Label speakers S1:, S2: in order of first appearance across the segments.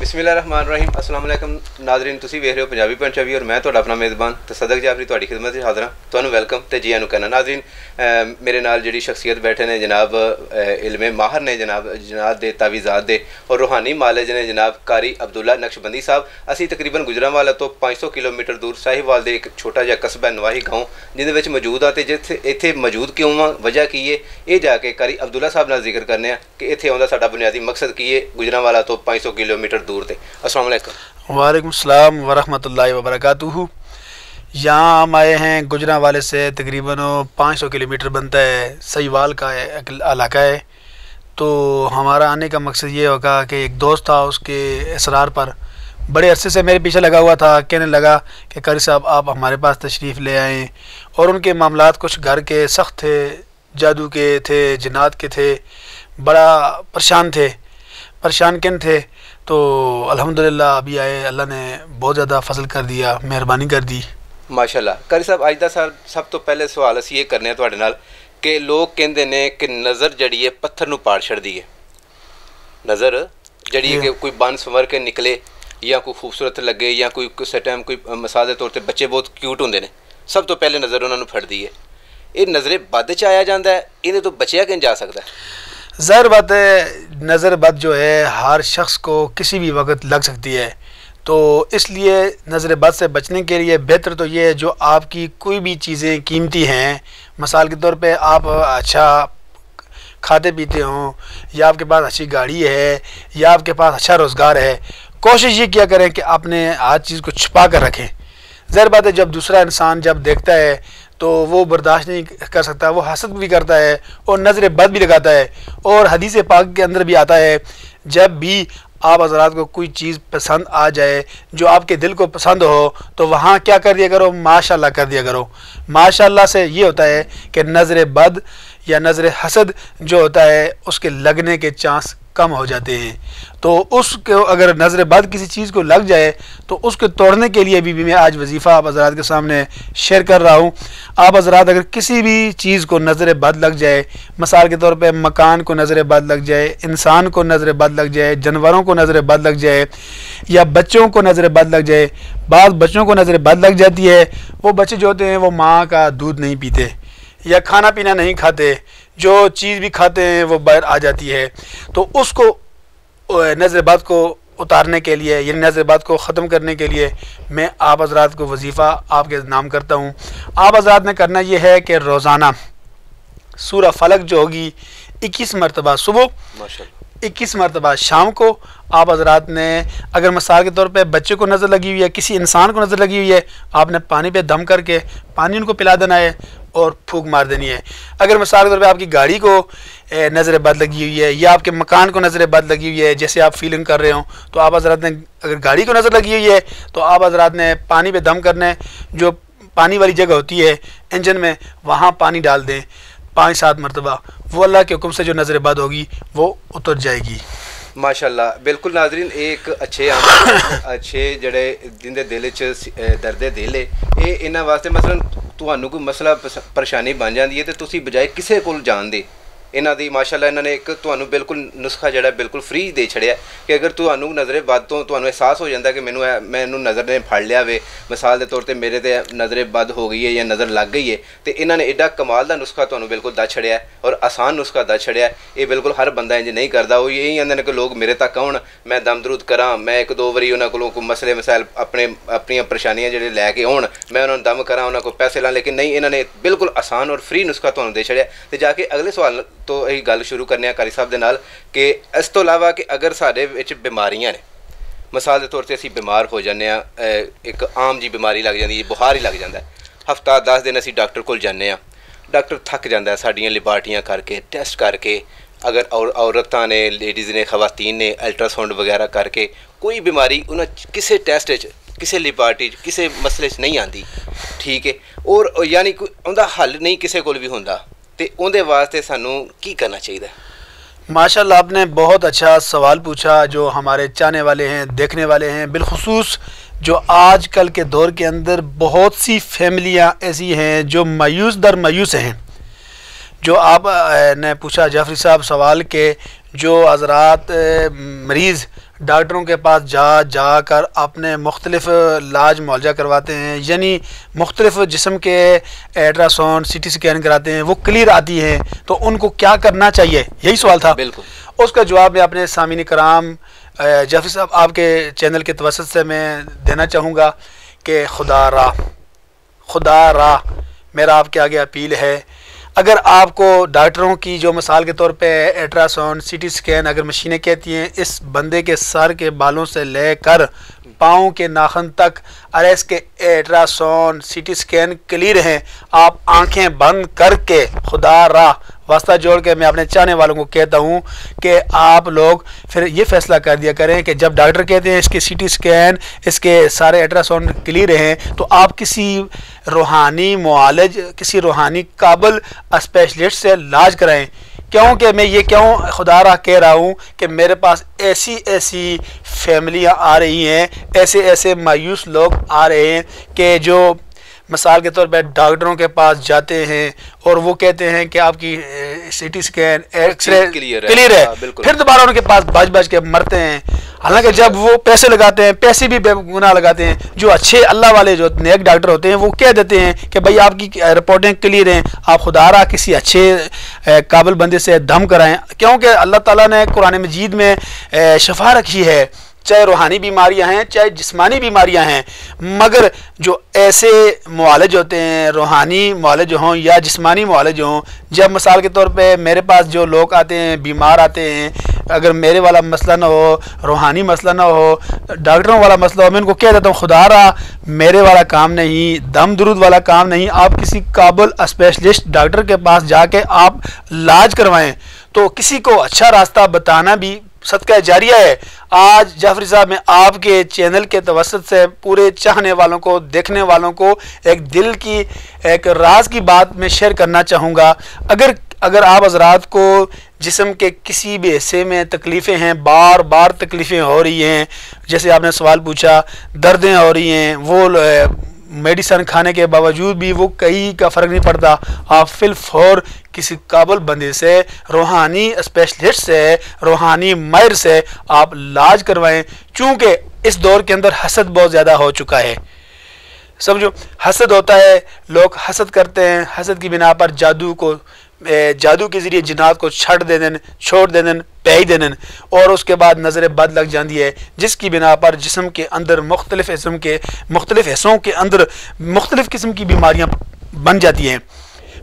S1: बिस्मिल्लाहिर्रहमानिर्रहीम अस्सलाम वालेकुम नाज़रीन, तुसी वेख रहे हो पंजाबी पॉइंट चवी और मैं तुहाडा अपना मेज़बान तो सदक जाफरी तुहाडी खिदमत च हाज़र हां। तुहानू वेलकम ते जी आनू करना। नाज़रीन, मेरे नाल जिहड़ी शख्सियत बैठे ने जनाब इल्मे माहर ने जनाब जनाब दे तावीज़ात दे और रूहानी मालिज ने जनाब कारी अब्दुल्ला नक्शबंदी साहब। असी तकरीबन गुजरांवाला तो 500 किलोमीटर दूर साहिवाल दे एक छोटा जिहा कस्बा नवाही गाँव जिहदे विच मौजूद हाँ। तो जिथे इत्थे मौजूद क्यों हाँ, वजह की है, ये जाके कारी अब्दुल्ला साहब नाल जिक्र करने कि इत्थे आउंदा साडा बुनियादी मकसद की है गुजरांवाला तो 500 किलोमीटर दूर थे। अस्सलाम वालेकुम।
S2: वालेकुम सलाम वरहमतुल्लाहि वबरकातुहू। यहाँ हम आए हैं गुजरांवाले से तकरीबन 500 किलोमीटर बनता है, सहीवाल का इलाका है। तो हमारा आने का मकसद ये होगा कि एक दोस्त था, उसके इसरार पर बड़े अरसे से मेरे पीछे लगा हुआ था। कहने लगा कि कारी साहब आप हमारे पास तशरीफ़ ले आएँ। और उनके मामलात कुछ घर के सख्त थे, जादू के थे, जिन्नात के थे, बड़ा परेशान किन थे। तो अल्हम्दुलिल्लाह अभी आए, अल्लाह ने बहुत ज़्यादा फजल कर दिया, मेहरबानी कर दी
S1: माशाअल्लाह। कारी साहब अज दा सब तो पहले सवाल असी ये करने तुहाडे नाल कि लोग कहते हैं कि नज़र जड़ी है पत्थर नूं पाड़ छड़दी है। नज़र जड़ी है कि कोई बन संवर के निकले या कोई खूबसूरत लगे या कोई किसी टाइम कोई मिसाल के तौर पर बच्चे बहुत क्यूट होंगे ने, सब तो पहले नज़र उन्होंने फड़दी है। ये नज़रे बद च आया जाता है, इन्हें तो बचिया किन जा सकता है?
S2: ज़ाहिर बात है नज़र बद जो है हर शख्स को किसी भी वक्त लग सकती है। तो इसलिए नज़र बद से बचने के लिए बेहतर तो ये है जो आपकी कोई भी चीज़ें कीमती हैं, मिसाल के तौर पे आप अच्छा खाते पीते हों या आपके पास अच्छी गाड़ी है या आपके पास अच्छा रोज़गार है, कोशिश ये किया करें कि आपने हर चीज़ को छुपा कर रखें। ज़ाहिर बात है जब दूसरा इंसान जब देखता है तो वो बर्दाश्त नहीं कर सकता, वो हसद भी करता है और नज़र बद भी लगाता है। और हदीस पाक के अंदर भी आता है जब भी आप हज़रात को कोई चीज़ पसंद आ जाए जो आपके दिल को पसंद हो तो वहाँ क्या कर दिया करो, माशाअल्लाह कर दिया करो। माशाअल्लाह से ये होता है कि नज़र बद या नज़र हसद जो होता है उसके लगने के चांस कम हो जाते हैं। तो उसको अगर नज़र बद किसी चीज़ को लग जाए तो उसको तोड़ने के लिए भी मैं आज वजीफ़ा आप हज़रात के सामने शेयर कर रहा हूँ। आप हज़रात अगर किसी भी चीज़ को नज़र बद लग जाए, मिसाल के तौर पे मकान को नज़र बद लग जाए, इंसान को नज़र बद लग जाए, जानवरों को नज़र बद लग जाए या बच्चों को नज़र बद लग जाए। बाद बच्चों को नज़र बद लग जाती है, वो बच्चे जो होते हैं वो माँ का दूध नहीं पीते या खाना पीना नहीं खाते, जो चीज़ भी खाते हैं वो बाहर आ जाती है। तो उसको नज़र बद को उतारने के लिए यानी नज़र बद को ख़त्म करने के लिए मैं आप हज़रात को वजीफ़ा आपके नाम करता हूँ। आप हज़रात ने करना ये है कि रोज़ाना सूरह फलक जो होगी 21 मरतबा सुबह, 21 मरतबा शाम को आप हज़रात ने, अगर मिसाल के तौर पे बच्चे को नज़र लगी हुई है, किसी इंसान को नज़र लगी हुई है, आपने पानी पे दम करके पानी उनको पिला देना है और फूंक मार देनी है। अगर मिसाल के तौर पे आपकी गाड़ी को नज़र बद लगी हुई है या आपके मकान को नज़र बद लगी हुई है, जैसे आप फीलिंग कर रहे हो, तो आप हज़रात ने अगर गाड़ी को नज़र लगी हुई है तो आप हज़रात ने पानी पे दम करना है, जो पानी वाली जगह होती है इंजन में वहाँ पानी डाल दें 5-7 मरतबा, वो अल्लाह के हुक्म से जो नज़र बद होगी वो उतर जाएगी।
S1: माशाअल्लाह। बिल्कुल नाजरीन, एक अच्छे जड़े जिंदे दिल च दर्दे दिल है ये इन्हां वास्ते मसलन तुहानू कोई मसला परेशानी बन जाती है तो तुसी बजाए किसी को जान दे इन्हां दी माशाअल्लाह इन्होंने एक तुहानू बिल्कुल नुस्खा जड़ा बिल्कुल फ्री दे छड़िया कि अगर तुहानू नज़रे बद तो तुहानू एहसास हो जाता कि मैनू नज़र ने फड़ लिया वे, मिसाल के तौर पर मेरे ते नज़रे बद हो गई है या नज़र लग गई है, तो इन्होंने एडा कमाल का नुस्खा तुहानू बिल्कुल दस छड़िया और आसान नुस्खा दस छड़िया। ये बिल्कुल हर बंदा इंज नहीं करता। वो यही आंदे ने कि लोग मेरे तक आउण, मैं दम दरूद करा, मैं 1-2 वारी उन्होंने को मसले मसाइल अपन परेशानियां जो लैके आउण मैं उन्होंने दम करा, उन्होंने को पैसे ला, लेकिन नहीं, इन्होंने बिल्कुल आसान और फ्री नुस्खा तुहानू दे छड़िया। तो जाके अगले सवाल तो यही गल शुरू करने कारी साहब दे नाल कि इस तो इलावा कि अगर साडे विच बीमारियां ने, मिसाल के तौर पर असीं बीमार हो जाने, एक आम जी बीमारी लग जाती है, बुखार ही लग जाता है, हफ्ता 10 दिन असीं डॉक्टर कोल जाने, डॉक्टर थक जाता है साडियां लिबार्टियां करके टेस्ट करके, अगर औरतां ने, लेडीज़ ने, खवातीन ने अल्ट्रासाउंड वगैरह करके कोई बीमारी उन्हें किसी टेस्ट किसी लिबार्टी किसी मसले नहीं आती, ठीक है, और यानी कोई उनका हल नहीं किसी को भी होंदा, तो उनके वास्ते सानू की करना चाहिए?
S2: माशाअल्लाह आपने बहुत अच्छा सवाल पूछा जो हमारे चाहने वाले हैं, देखने वाले हैं, बिलखुसूस जो आजकल के दौर के अंदर बहुत सी फैमिलियां ऐसी हैं जो मायूस दर मायूस हैं। जो आप ने पूछा जाफरी साहब सवाल के जो हजरात मरीज़ डॉक्टरों के पास जाकर अपने मुख्तलिफ इलाज मुआवजा करवाते हैं, यानी मुख्तलिफ जिस्म के अल्ट्रासाउंड CT स्कैन कराते हैं, वो क्लियर आती हैं, तो उनको क्या करना चाहिए, यही सवाल था।
S1: बिल्कुल
S2: उसका जवाब मैं अपने सामीन कराम जाफरी साहब आपके चैनल के तवसत से मैं देना चाहूँगा कि खुदा रा मेरा आपके आगे अपील है, अगर आपको डॉक्टरों की जो मिसाल के तौर पे अल्ट्रासाउंड CT स्कैन अगर मशीनें कहती हैं इस बंदे के सर के बालों से लेकर पाँव के नाखून तक, अरे इसके अल्ट्रासाउंड CT स्कैन क्लियर हैं, आप आंखें बंद करके खुदा रा वास्ता जोड़ के मैं अपने चाहने वालों को कहता हूँ कि आप लोग फिर ये फैसला कर दिया करें कि जब डॉक्टर कहते हैं इसके CT स्कैन, इसके सारे अल्ट्रासाउंड क्लियर हैं, तो आप किसी रूहानी मुआलिज, किसी रूहानी काबिल स्पेशलिस्ट से इलाज कराएं। क्योंकि मैं ये क्यों खुदारा कह रहा हूँ कि मेरे पास ऐसी ऐसी फैमिलियाँ आ रही हैं, ऐसे ऐसे मायूस लोग आ रहे हैं कि जो मिसाल के तौर पर डॉक्टरों के पास जाते हैं और वो कहते हैं कि आपकी CT स्कैन एक्सरे क्लियर है, फिर दोबारा उनके पास बच के मरते हैं। हालांकि जब वो पैसे लगाते हैं, पैसे भी बेगुनाह लगाते हैं, जो अच्छे अल्लाह वाले जो नेक डॉक्टर होते हैं वो कह देते हैं कि भाई आपकी रिपोर्टें क्लियर हैं, आप खुदारा किसी अच्छे काबिल बंदे से दम कराएं, क्योंकि अल्लाह ताला ने कुरान मजीद में शफा रखी है, चाहे रूहानी बीमारियां हैं चाहे जिस्मानी बीमारियां हैं, मगर जो ऐसे मुआलिज होते हैं, रूहानी मुआलिज हों या जिस्मानी मुआलिज हों, जब मिसाल के तौर पे मेरे पास जो लोग आते हैं, बीमार आते हैं, अगर मेरे वाला मसला ना हो, रूहानी मसला ना हो, डॉक्टरों वाला मसला हो, मैं उनको कह देता हूँ खुदारा मेरे वाला काम नहीं, दम दुरूद वाला काम नहीं, आप किसी काबिल स्पेशलिस्ट डॉक्टर के पास जाके आप इलाज करवाएं। तो किसी को अच्छा रास्ता बताना भी सदका जारिया है। आज जाफरी साहब मैं आपके चैनल के तवसत से पूरे चाहने वालों को, देखने वालों को एक दिल की एक राज की बात मैं शेयर करना चाहूँगा। अगर आप हजरात को जिस्म के किसी भी हिस्से में तकलीफ़ें हैं, बार बार तकलीफ़ें हो रही हैं, जैसे आपने सवाल पूछा दर्दें हो रही हैं, वो मेडिसन खाने के बावजूद भी वो कहीं का फ़र्क नहीं पड़ता, आप फिलफौर किसी काबिल बंदे से, रूहानी स्पेशलिस्ट से, रूहानी माहिर से आप इलाज करवाएं। चूँकि इस दौर के अंदर हसद बहुत ज़्यादा हो चुका है, समझो हसद होता है, लोग हसद करते हैं, हसद की बिना पर जादू के ज़रिए जिन्नात को छोड़ देने पै देने और उसके बाद नज़र बद लग जाती है, जिसकी बिना पर जिस्म के अंदर मुख्तलिफ हिस्सों के अंदर मुख्तलिफ किस्म की बीमारियां बन जाती हैं।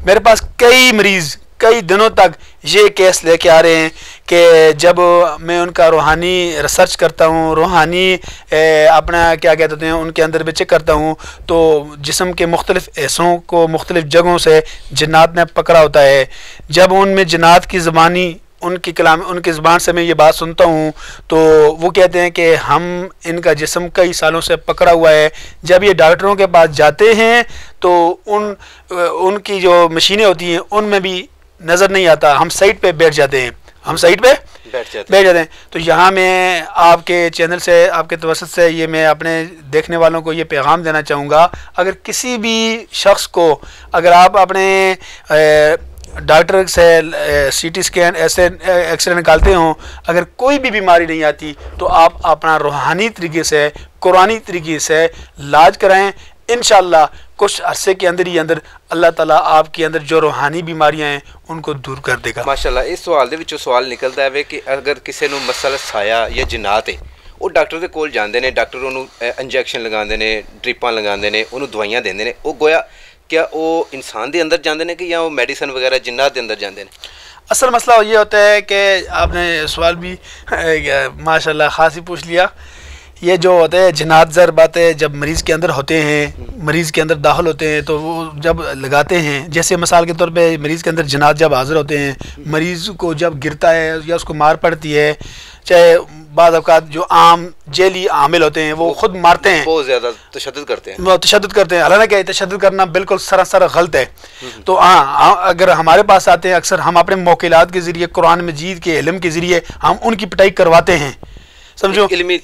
S2: मेरे पास कई मरीज़ कई दिनों तक ये केस लेके आ रहे हैं कि जब मैं उनका रूहानी रिसर्च करता हूँ, रूहानी अपना क्या कहते हैं उनके अंदर भी चेक करता हूँ, तो जिस्म के मुख्तलिफ हिस्सों को मुख्तलिफ जगहों से जिन्नात ने पकड़ा होता है। जब उनमें जिन्नात की ज़बानी उनकी कलाम उनकी ज़बान से मैं ये बात सुनता हूँ तो वो कहते हैं कि हम इनका जिस्म कई सालों से पकड़ा हुआ है। जब ये डॉक्टरों के पास जाते हैं तो उनकी जो मशीनें होती हैं उनमें भी नज़र नहीं आता, हम साइड पे बैठ जाते हैं, बैठ जाते हैं। तो यहाँ मैं आपके चैनल से, आपके तवसत से ये मैं अपने देखने वालों को ये पैगाम देना चाहूँगा, अगर किसी भी शख्स को, अगर आप अपने डॉक्टर से CT स्कैन ऐसे एक्सरे निकालते हों, अगर कोई भी बीमारी नहीं आती तो आप अपना रूहानी तरीके से, कुरानी तरीके से इलाज कराएं। इंशाअल्लाह कुछ अरसे के अंदर ही अंदर अल्लाह ताला आपके अंदर जो रूहानी बीमारियां हैं उनको दूर कर देगा।
S1: माशाअल्लाह। इस सवाल दे विचों सवाल निकलता है कि अगर किसी नूं मसला साया या जिन्नात है, वो डॉक्टर के कोल जाते हैं, डॉक्टर उन्होंने इंजैक्शन लगाते हैं, ड्रिपां लगाते हैं, उन्होंने दवाइयां देते हैं, वो गोया क्या वो इंसान के अंदर जाते हैं कि या वो मेडिसिन वगैरह जिन्नात के अंदर जाते हैं?
S2: असल मसला ये होता है कि आपने सवाल भी माशाल्लाह ख़ास ही पूछ लिया। ये जो होते हैं जिन्नात ज़र बातें जब मरीज़ के अंदर होते हैं, मरीज़ के अंदर दाखिल होते हैं तो वो जब लगाते हैं, जैसे मिसाल के तौर पे मरीज़ के अंदर जिन्नात जब हाज़िर होते हैं, मरीज़ को जब गिरता है या उसको मार पड़ती है, चाहे बाद औक़ात जो आम जेली आमिल होते हैं वो ख़ुद मारते हैं,
S1: बहुत ज़्यादा तशद्दुद करते हैं,
S2: वो तशद्दुद करते हैं। हालांकि तशद्दुद करना बिल्कुल सरासर गलत है। तो हाँ, अगर हमारे पास आते हैं, अक्सर हम अपने मौक़िलात के ज़रिए, कुरान मजीद के इल्म के ज़रिए हम उनकी पिटाई करवाते हैं, समझो
S1: इल्म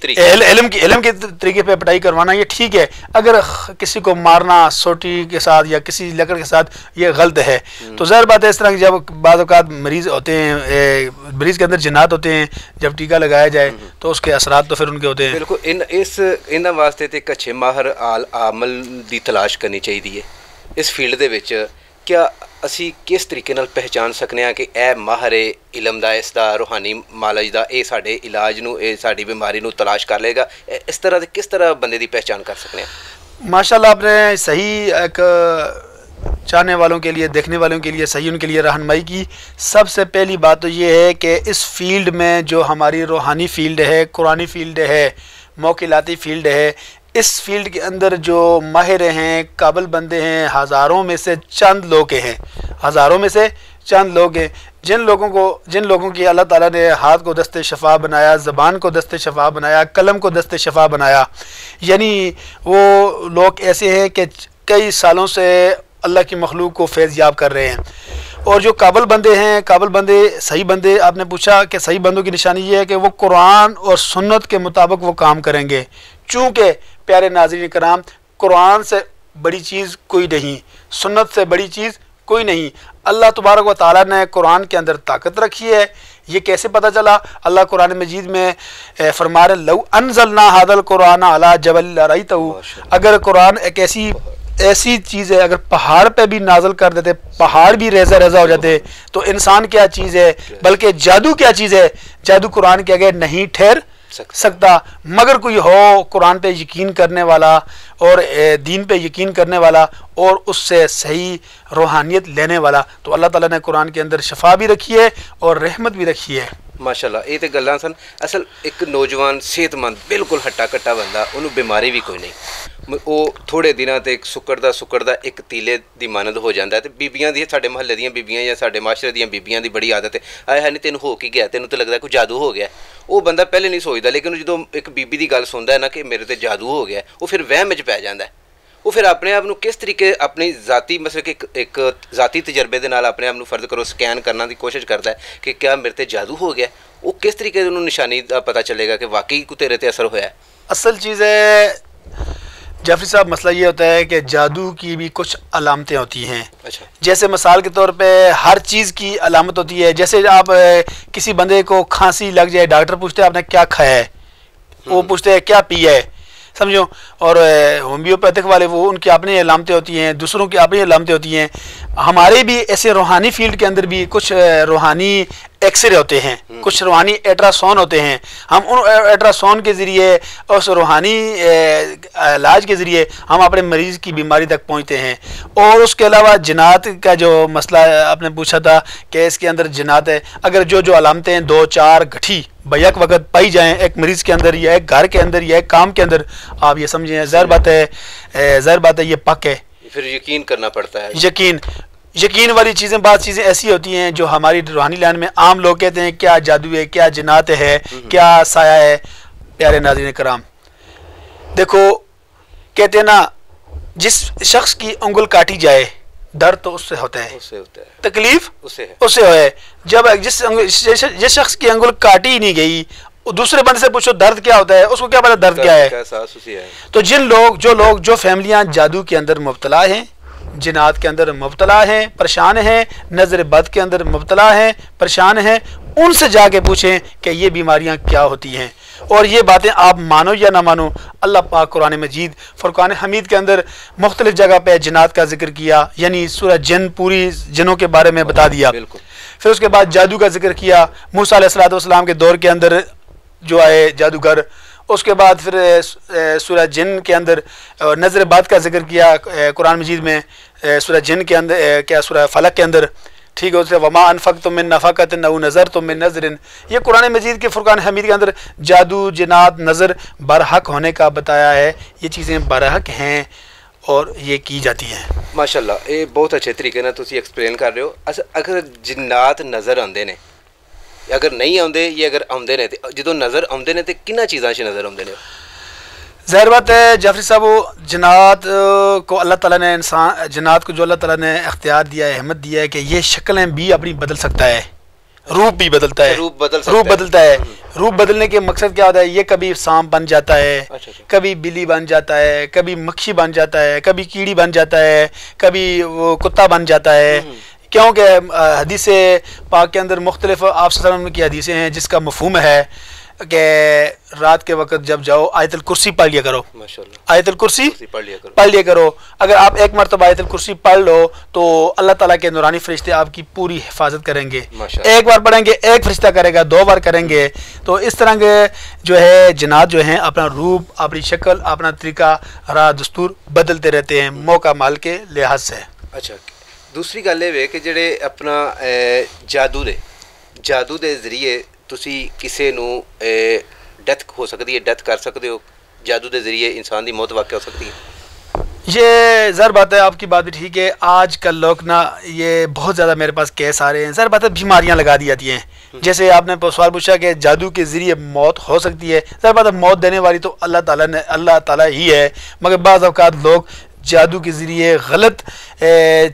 S2: के तरीके पे पिटाई करवाना ये ठीक है, अगर किसी को मारना सोटी के साथ या किसी लकड़ के साथ ये गलत है। तो ज़ाहिर बात है इस तरह की जब बाज़ औक़ात मरीज़ होते हैं, मरीज़ के अंदर जिन्नात होते हैं, जब टीका लगाया जाए तो उसके असरात तो फिर उनके होते हैं।
S1: बिल्कुल इन्हां वास्ते ते एक अच्छे माहर आमल दी तलाश करनी चाहिए है इस फील्ड दे विच। क्या असी किस तरीके नाल पहचान सकने हैं कि यह माहर है इलम दा, इसदा रूहानी मालज दा, ये साडे इलाज नू, ये साडी बीमारी नू तलाश कर लेगा? इस तरह किस तरह बंदे दी पहचान कर सकते हैं?
S2: माशाल्लाह आपने सही एक चाहने वालों के लिए, देखने वालों के लिए सही उनके लिए रहनुमाई की। सबसे पहली बात तो ये है कि इस फील्ड में जो हमारी रूहानी फील्ड है, कुरानी फील्ड है, मौकिलाती फील्ड है, इस फील्ड के अंदर जो माहिर हैं, काबिल बंदे हैं, हज़ारों में से चंद लोग हैं, हज़ारों में से चंद लोग हैं जिन लोगों की अल्लाह ताला ने हाथ को दस्ते शफा बनाया, ज़बान को दस्ते शफा बनाया, कलम को दस्ते शफा बनाया। यानी वो लोग ऐसे हैं कि कई सालों से अल्लाह की मखलूक को फैज़ याब कर रहे हैं। और जो काबिल बंदे हैं, काबिल बंदे, सही बंदे, आपने पूछा कि सही बंदों की निशानी ये है कि वो कुरान और सुन्नत के मुताबिक वो काम करेंगे। चूँकि प्यारे नाज़रीन कराम, कुरान से बड़ी चीज़ कोई नहीं, सुन्नत से बड़ी चीज़ कोई नहीं। अल्लाह तबारक व तआला ने कुरान के अंदर ताकत रखी है। ये कैसे पता चला? अल्लाह कुरान मजीद में फरमा रहे, लौ अनज़लना हादल कुरान अला जबल लरअयतहु, अगर कुरान एक ऐसी चीज़ है, अगर पहाड़ पे भी नाजल कर देते, पहाड़ भी रेजा रेजा हो जाते, तो इंसान क्या चीज़ है, बल्कि जादू क्या चीज़ है, जादू कुरान के आगे नहीं ठहर सकता। मगर कोई हो कुरान पे यकीन करने वाला और दीन पे यकीन करने वाला और उससे सही रूहानियत लेने वाला, तो अल्लाह ताला ने कुरान के अंदर शफा भी रखी है और रहमत भी रखी है।
S1: माशाल्लाह, ये तो गल्लां सन। असल एक नौजवान सेहतमंद बिल्कुल हट्टा कट्टा बंदा, उन्होंने बीमारी भी कोई नहीं, वो थोड़े दिनों ते सुकड़दा एक तीले दी मानद हो जाता है। तो बीबियां दी, साडे महल्ले दियां बीबियां या साडे माशरे दियां बीबियां दी बड़ी आदत है, आए है नहीं तेन हो की गया, तेन तो लगता कोई जादू हो गया। वो बंदा पहले नहीं सोचता, लेकिन जो एक बीबी की गल सुनता है ना कि मेरे ते जादू हो गया, वो फिर वहम च पै जाता है। वो फिर अपने आप किस तरीके अपनी जाती मतलब कि एक जाती तजर्बे के नाल अपने आप को फर्ज करो स्कैन करने की कोशिश करता है कि क्या मेरे ते जादू हो गया। वो किस तरीके उन्होंने निशानी का पता चलेगा कि वाकई को तेरे ते असर होया है?
S2: असल चीज़ है जाफरी साहब, मसला ये होता है कि जादू की भी कुछ अलामतें होती हैं। अच्छा। जैसे मिसाल के तौर पे हर चीज़ की अलामत होती है। जैसे आप किसी बंदे को खांसी लग जाए, डॉक्टर पूछते हैं आपने क्या खाया है, वो पूछते हैं क्या पिया है, समझो। और होम्योपैथिक वाले वो उनकी अपनी अलामतें होती हैं, दूसरों की अपनी अलामतें होती हैं। हमारे भी ऐसे रूहानी फील्ड के अंदर भी कुछ रूहानी एक्सरे होते हैं, कुछ रूहानी अल्ट्रासाउंड होते हैं। हम उन अल्ट्रासाउंड के ज़रिए, उस रूहानी इलाज के ज़रिए हम अपने मरीज़ की बीमारी तक पहुंचते हैं। और उसके अलावा जिन्नात का जो मसला आपने पूछा था कि इसके अंदर जिन्नात है, अगर जो अलामतें 2-4 गठी बैक वक्त पाई जाएँ एक मरीज़ के अंदर या एक घर के अंदर या एक काम के अंदर, आप ये समझें ज़ाहिर बात है ये पक है।
S1: फिर यकीन करना पड़ता है।
S2: यकीन वाली चीज़ें, बात चीज़ें ऐसी होती हैं जो हमारी रूहानी लाइन में आम लोग कहते हैं क्या जादू है, क्या जिन्नात है, क्या साया है। प्यारे नाज़रीन कराम, देखो कहते हैं ना, जिस शख्स की उंगल काटी जाए दर्द तो उससे होता है, तकलीफ उससे है। जब जिस शख्स की उंगल काटी ही नहीं गई, दूसरे बंदे से पूछो दर्द क्या होता है, उसको क्या पता दर्द क्या है। तो जो लोग जो फैमिलियां जादू के अंदर मुब्तला हैं, जिन्नात के अंदर मुब्तला हैं, परेशान हैं, नज़र बद के अंदर मुब्तला हैं, परेशान हैं, उनसे जाके पूछें कि ये बीमारियां क्या होती हैं। और ये बातें आप मानो या ना मानो, अल्लाह पाक कुरान मजीद फुरकान हमीद के अंदर मुख्तलिफ जगह पे जिन्नात का जिक्र किया, यानी सूरह जिन पूरी जिनों के बारे में बता दिया। फिर उसके बाद जादू का जिक्र किया, मूसा अलैहिस्सलाम के दौर के अंदर जो आए जादूगर। उसके बाद फिर सूरह जिन के अंदर नज़र बाद का जिक्र किया कुरान मजीद में, सूरह जिन के अंदर क्या सूरह फलक के अंदर, ठीक है, उससे वमा अनफक़्तुम मिन नफ़क़तिन औ नज़रतुम मिन नज़रिन। ये कुरान मजीद के फुरकान हमीद के अंदर जादू, जिन्नात, नज़र बरहक होने का बताया है। ये चीज़ें बरहक हैं और ये की जाती हैं।
S1: माशाल्लाह, ये बहुत अच्छे तरीके नाल तुसीं एक्सप्लेन कर रहे हो। अगर जिन्नात नज़र आते हैं, अगर नहीं आते ये अगर आते हैं, तो जो नज़र आते हैं तो किन्ना चीज़ों से नज़र आते हैं?
S2: ज़ाहिर बात है जाफरी साहब, वो जिन्नात को अल्लाह ताला ने जिन्नात को जो अल्लाह ताला ने इख्तियार दिया है, हिम्मत दिया है कि ये शक्लें भी अपनी बदल सकता है। रूप भी बदलता है,
S1: रूप
S2: बदलता है। रूप बदलने के मकसद क्या होता है, ये कभी सांप बन जाता है, कभी बिल्ली बन जाता है, कभी मक्खी बन जाता है, कभी कीड़ी बन जाता है, कभी वो कुत्ता बन जाता है। क्योंकि हदीस पाक के अंदर मुख्तलिफ आप सल्लल्लाहु अलैहि वसल्लम की हदीसें हैं जिसका मफहूम है कि रात के वक्त जब जाओ आयतुल कुर्सी पढ़ लिया करो, आयतुल कुर्सी पढ़ लिया करो। अगर आप एक मरतबा आयतुल कुर्सी पढ़ लो तो अल्लाह ताला के नूरानी फरिश्ते आपकी पूरी हिफाजत करेंगे। एक बार पढ़ेंगे एक फरिश्ता करेगा, 2 बार करेंगे। तो इस तरह के जो है जिन्नात जो हैं अपना रूप, अपनी शक्ल, अपना तरीका राह दस्तूर बदलते रहते हैं मौका माल के लिहाज से।
S1: अच्छा, दूसरी गल ये कि जेडे अपना जादू दे जरिए तुसी किसी नू डेथ हो सकती है, डेथ कर सकते हो जादू के जरिए, इंसान की मौत वाक़ हो सकती है।
S2: ये ज़र बात है, आपकी बात भी ठीक है। आजकल लोग ना ये बहुत ज़्यादा मेरे पास केस आ रहे हैं, ज़र बात है बीमारियाँ लगा दी जाती हैं। जैसे आपने सवाल पूछा कि जादू के ज़रिए मौत हो सकती है, ज़र बात है मौत देने वाली तो अल्लाह ताला ही है, मगर बाज़ औक़ात लोग जादू के ज़रिए गलत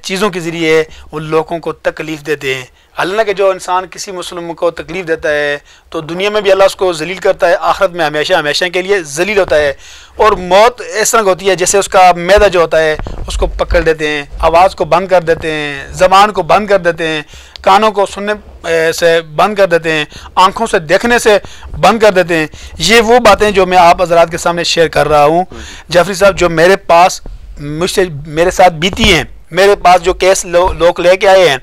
S2: चीज़ों के ज़रिए उन लोगों को तकलीफ़ देते हैं। हालांकि जो इंसान किसी मुस्लिम को तकलीफ़ देता है तो दुनिया में भी अल्लाह उसको जलील करता है, आखिरत में हमेशा हमेशा के लिए जलील होता है। और मौत इस तरह होती है जैसे उसका मैदा जो होता है उसको पकड़ देते हैं, आवाज़ को बंद कर देते हैं, ज़बान को बंद कर देते हैं, कानों को सुनने से बंद कर देते हैं, आँखों से देखने से बंद कर देते हैं। ये वो बातें जो मैं आप हज़रात के सामने शेयर कर रहा हूँ जाफरी साहब, जो मेरे पास मेरे साथ बीती हैं। मेरे पास जो केस लोग लेके आए हैं,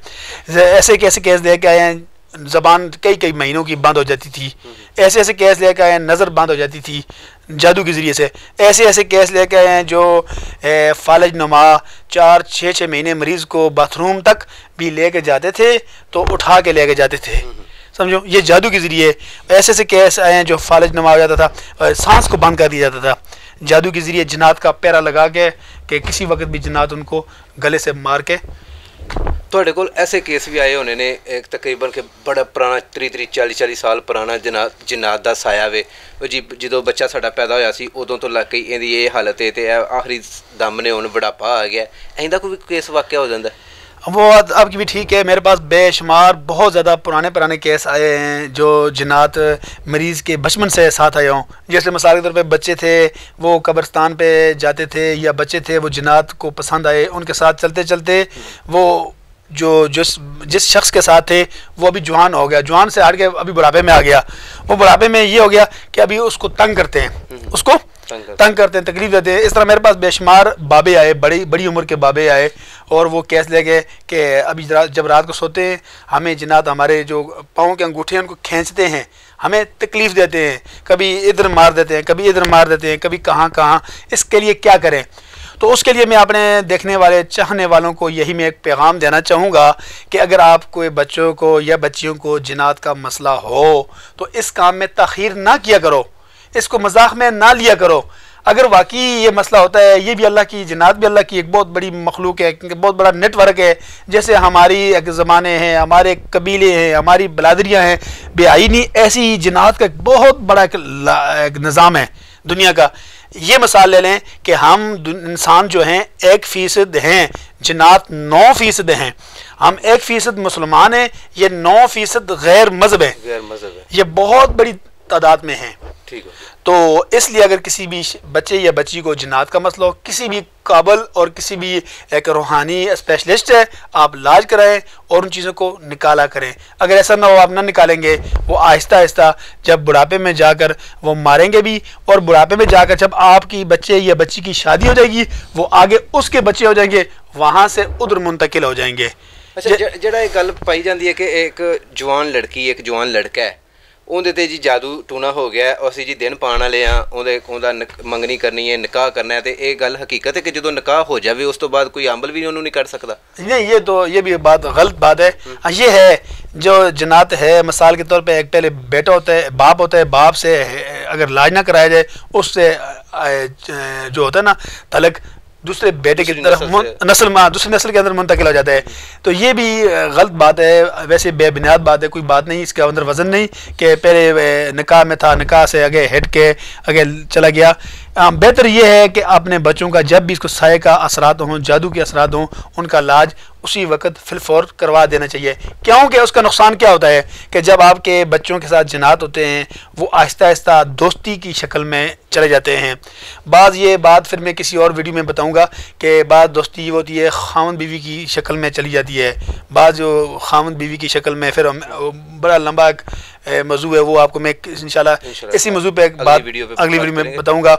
S2: ऐसे केस लेके आए हैं, ज़बान कई महीनों की बंद हो जाती थी। ऐसे केस लेके आए हैं, नज़र बंद हो जाती थी जादू के ज़रिए से। ऐसे केस लेके आए हैं जो फालज नुमा 4-6 महीने मरीज़ को बाथरूम तक भी लेके जाते थे तो उठा के लेके जाते थे, समझो, ये जादू के ज़रिए। ऐसे केस आए हैं जो फालज नुमा हो जाता था, सांस को बंद कर दिया जाता था जादू के ज़रिए, जिन्नात का पैरा लगा के कि किसी वक्त भी जिन्नात उनको गले से मार के।
S1: ਤੁਹਾਡੇ ਕੋਲ ऐसे केस भी आए होने ने एक तकरीबन के बड़ा पुराना 30-40 साल पुराना जिन्नात ਦਾ ਸਾਇਆ ਵੇ जी, ਜਦੋਂ ਬੱਚਾ ਸਾਡਾ ਪੈਦਾ ਹੋਇਆ ਸੀ ਉਦੋਂ ਤੋਂ ਲੱਗ ਕੇ ਇਹਦੀ ਇਹ ਹਾਲਤ ਹੈ ਤੇ ਆਖਰੀ ਦਮ ਨੇ ਹੁਣ ਬੁਢਾਪਾ ਆ ਗਿਆ, ਇਹਦਾ ਕੋਈ केस वाक़या हो जाता है?
S2: वो आपकी भी ठीक है। मेरे पास बेशुमार बहुत ज़्यादा पुराने केस आए हैं जो जिन्नात मरीज़ के बचपन से साथ आए हों। जैसे मिसाल के तौर पे बच्चे थे वो कब्रिस्तान पे जाते थे, या बच्चे थे वो जिन्नात को पसंद आए, उनके साथ चलते चलते वो जिस शख्स के साथ थे वो अभी जवान हो गया, जवान से हट के अभी बुढ़ापे में आ गया। वो बुढ़ापे में ये हो गया कि अभी उसको तंग करते हैं, उसको तंग करते हैं, तकलीफ देते हैं। इस तरह मेरे पास बेशुमार बाबे आए, बड़ी उम्र के बाबे आए, और वो केस ले गए कि अभी जब रात को सोते हैं हमें जिन्नात हमारे जो पाँव के अंगूठे हैं उनको खींचते हैं, हमें तकलीफ़ देते हैं, कभी इधर मार देते हैं, कभी इधर मार देते हैं, कभी कहाँ। इसके लिए क्या करें? तो उसके लिए मैं अपने देखने वाले चाहने वालों को यही मैं एक पैगाम देना चाहूँगा कि अगर आप कोई बच्चों को या बच्चियों को जिन्नात का मसला हो तो इस काम में ताख़ीर ना किया करो, इसको मजाक में ना लिया करो। अगर वाकई ये मसला होता है, ये भी अल्लाह की जिन्नात भी अल्लाह की एक बहुत बड़ी मखलूक है, बहुत बड़ा नेटवर्क है। जैसे हमारी एक ज़माने हैं, हमारे कबीले हैं, हमारी बलादरियाँ हैं, बेआईनी ऐसी जिन्नात का एक बहुत बड़ा एक निज़ाम है दुनिया का। ये मिसाल ले लें कि हम इंसान जो हैं 1% हैं, जिन्नात 9% हैं। हम 1% मुसलमान हैं, ये 9% गैर मज़हब है, ये बहुत बड़ी तादाद में हैं।
S1: ठीक है,
S2: तो इसलिए अगर किसी भी बच्चे या बच्ची को जिन्नात का मसला हो, किसी भी काबल और किसी भी एक रूहानी स्पेशलिस्ट है, आप इलाज कराएं और उन चीज़ों को निकाला करें। अगर ऐसा ना हो आप ना निकालेंगे, वो आहिस्ता आहिस्ता जब बुढ़ापे में जाकर वो मारेंगे भी, और बुढ़ापे में जाकर जब आपकी बच्चे या बच्ची की शादी हो जाएगी वो आगे उसके बच्चे हो जाएंगे, वहाँ से उधर मुंतकिल हो जाएंगे।
S1: अच्छा, ਜਿਹੜਾ ਇਹ ਗੱਲ ਪਾਈ ਜਾਂਦੀ ਹੈ ਕਿ ਇੱਕ ਜਵਾਨ ਲੜਕੀ ਇੱਕ ਜਵਾਨ ਲੜਕਾ ਹੈ, ਉਹਦੇ ਤੇ ਜੀ ਜਾਦੂ ਟੂਣਾ ਹੋ ਗਿਆ, ਅਸੀਂ ਜੀ ਦਿਨ ਪਾਉਣ ਵਾਲੇ ਆ, ਉਹਦਾ ਮੰਗਣੀ ਕਰਨੀ ਹੈ, ਨਿਕਾਹ ਕਰਨਾ ਹੈ, ਤੇ ਇਹ ਗੱਲ ਹਕੀਕਤ ਹੈ ਕਿ ਜਦੋਂ ਨਿਕਾਹ ਹੋ ਜਾਵੇ ਉਸ ਤੋਂ ਬਾਅਦ ਕੋਈ अमल भी ਉਹਨੂੰ नहीं कर सकता?
S2: नहीं, ये भी बात गलत बात है। ये है जो जिन्नात है, मिसाल के तौर पे एक पहले बेटा होता है, बाप होता है, बाप से अगर इलाज ना कराया जाए उससे जो होता है ना तलक दूसरे बेटे की तरफ दूसरी नस्ल के अंदर मुंतकिल हो जाता है। तो ये भी गलत बात है, वैसे बेबुनियाद बात है, कोई बात नहीं, इसके अंदर वजन नहीं कि पहले निकाह में था, निकाह से आगे हट के आगे चला गया। बेहतर ये है कि अपने बच्चों का जब भी इसको साये का असरात हों, जादू के असरात हों, उनका इलाज उसी वक्त फिलफौर करवा देना चाहिए। क्योंकि उसका नुकसान क्या होता है कि जब आपके बच्चों के साथ जिनात होते हैं वो आहिस्ता आहिस्ता दोस्ती की शक्ल में चले जाते हैं। बाज़ ये बात फिर मैं किसी और वीडियो में बताऊंगा कि बात दोस्ती ये होती है खामद बीवी की शक्ल में चली जाती है, बाज़ जो खामद बीवी की शक्ल में फिर बड़ा लंबा एक मौजू है, वो आपको मैं इंशाल्लाह इसी मौजू पे एक बात अगली वीडियो में बताऊंगा।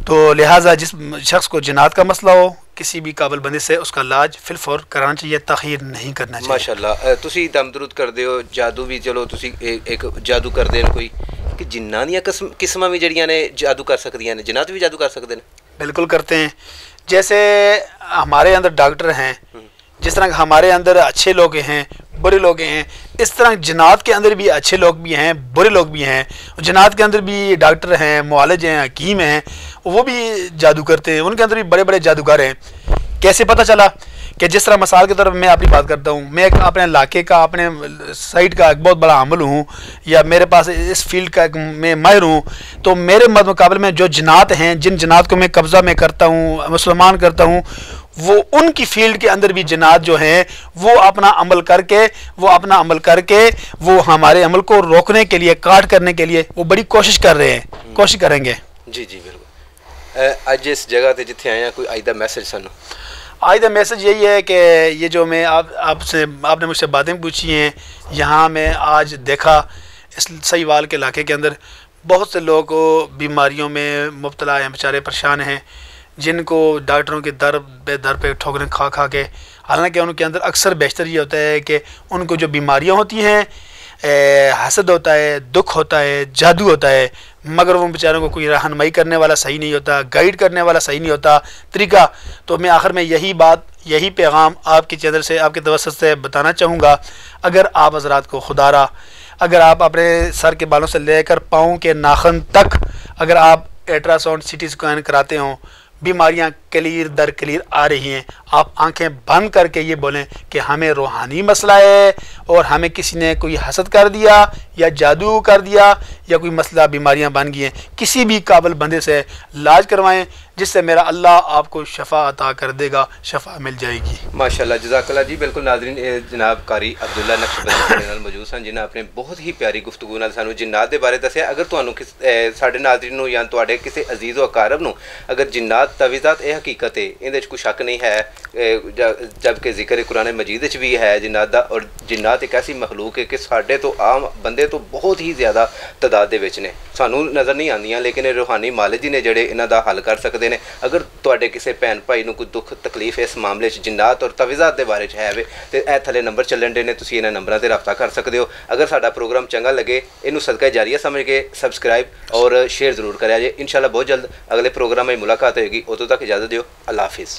S2: तो लिहाजा जिस शख्स को जिनात का मसला हो किसी भी काबिल बंदे से उसका इलाज फिलफौर कराना चाहिए, ताख़ीर नहीं करना चाहिए।
S1: माशाअल्लाह तुसी दम दरूद करदे हो, जादू भी चलो तुसी एक जादू करदे न कोई कि जिन्नां दियां किस्मां भी जड़ियां ने जादू कर सकदियां ने, जिन्नात भी जादू कर सकदे ने?
S2: बिल्कुल करते हैं। जैसे हमारे अंदर डॉक्टर हैं, जिस तरह हमारे अंदर अच्छे लोग हैं बुरे लोग हैं, इस तरह जिन्नात के अंदर भी अच्छे लोग भी हैं बुरे लोग भी हैं। जिन्नात के अंदर भी डॉक्टर हैं, मुआलिज हैं, हकीम हैं, वो भी जादू करते हैं, उनके अंदर भी बड़े बड़े जादूगर हैं। कैसे पता चला कि जिस तरह मिसाल के तौर पर मैं अपनी बात करता हूँ, मैं एक अपने इलाके का अपने साइड का एक बहुत बड़ा अमल हूँ या मेरे पास इस फील्ड का मैं माहिर हूँ, तो मेरे मुकाबले में जो जिन्नात हैं, जिन जिन्नात को मैं कब्ज़ा में करता हूँ, मुसलमान करता हूँ, वो उनकी फील्ड के अंदर भी जिन्नात जो हैं वो अपना अमल करके वो हमारे अमल को रोकने के लिए, काट करने के लिए वो बड़ी कोशिश कर रहे हैं, कोशिश करेंगे।
S1: जी जी बिल्कुल। अज इस जगह पे जिथे आए हैं कोई आज दा मैसेज सानू?
S2: आज दा मैसेज यही है कि ये जो मैं आपने मुझसे बातें पूछी हैं, यहाँ मैं आज देखा इस सहीवाल के इलाके के अंदर बहुत से लोग बीमारियों में मुब्तला हैं, बेचारे परेशान हैं, जिनको डॉक्टरों के दर पे ठोकरें खा खा के, हालांकि उनके अंदर अक्सर बेशतर ये होता है कि उनको जो बीमारियां होती हैं, हसद होता है, दुख होता है, जादू होता है, मगर वो बेचारों को कोई रहनुमाई करने वाला सही नहीं होता, गाइड करने वाला सही नहीं होता तरीका। तो मैं आखिर में यही पैगाम आपके चैनल से, आपके तवज्जुह से बताना चाहूँगा, अगर आप हज़रात को खुदारा, अगर आप अपने सर के बालों से लेकर पाँव के नाखून तक अगर आप अल्ट्रासाउंड सीटी स्कैन कराते हों, बीमारियां क्लियर दर क्लियर आ रही हैं, आप आंखें बंद करके ये बोलें कि हमें रूहानी मसला है और हमें किसी ने कोई हसद कर दिया या जादू कर दिया या कोई मसला बीमारियां बन गई हैं, किसी भी काबिल बंदे से इलाज करवाएं, जिससे मेरा अल्लाह आपको शफा अता कर देगा, शफा मिल जाएगी।
S1: माशाअल्लाह, जज़ाकल्लाह जी। बिल्कुल नाज़रीन, जनाब कारी अब्दुल्ला नक्शबंदी नाल मौजूद सन, जिन्हें अपने बहुत ही प्यारी गुफ्तगू नाल सानू जिन्नात के बारे दस्सिया। अगर तुहानू साडे नाज़रीन नू या तुहाडे किसी अजीज़ व अकारब नू अगर जिन्नात तवीज़ात ये हकीकत है, इहदे कोई शक नहीं है, जबकि जिक्र कुरान मजीद च भी है जिन्नात दा, और जिन्नात एक ऐसी मखलूक है कि साडे तो आम बंदे तो बहुत ही ज़्यादा तादाद दे विच ने, सानू नज़र नहीं आंदियां, लेकिन रूहानी मालिक जी ने जिहड़े इन्हां दा हल कर सकदे ने। अगर तुहाडे किसी भैन भाई नू कोई दुख तकलीफ इस मामले जिन्नात और तवीज़ात के बारे है तो यह थले नंबर चलन डे ने, तुसीं इन्हां नंबरां ते रब्ता कर सकते हो। अगर साडा प्रोग्राम चंगा लगे, इनू सदका जारिया समझ के सबसक्राइब और शेयर जरूर करें जे। इंशाअल्लाह बहुत जल्द अगले प्रोग्राम में मुलाकात होगी, उदों तक इजाज़त दिओ। अल्लाह हाफिज़।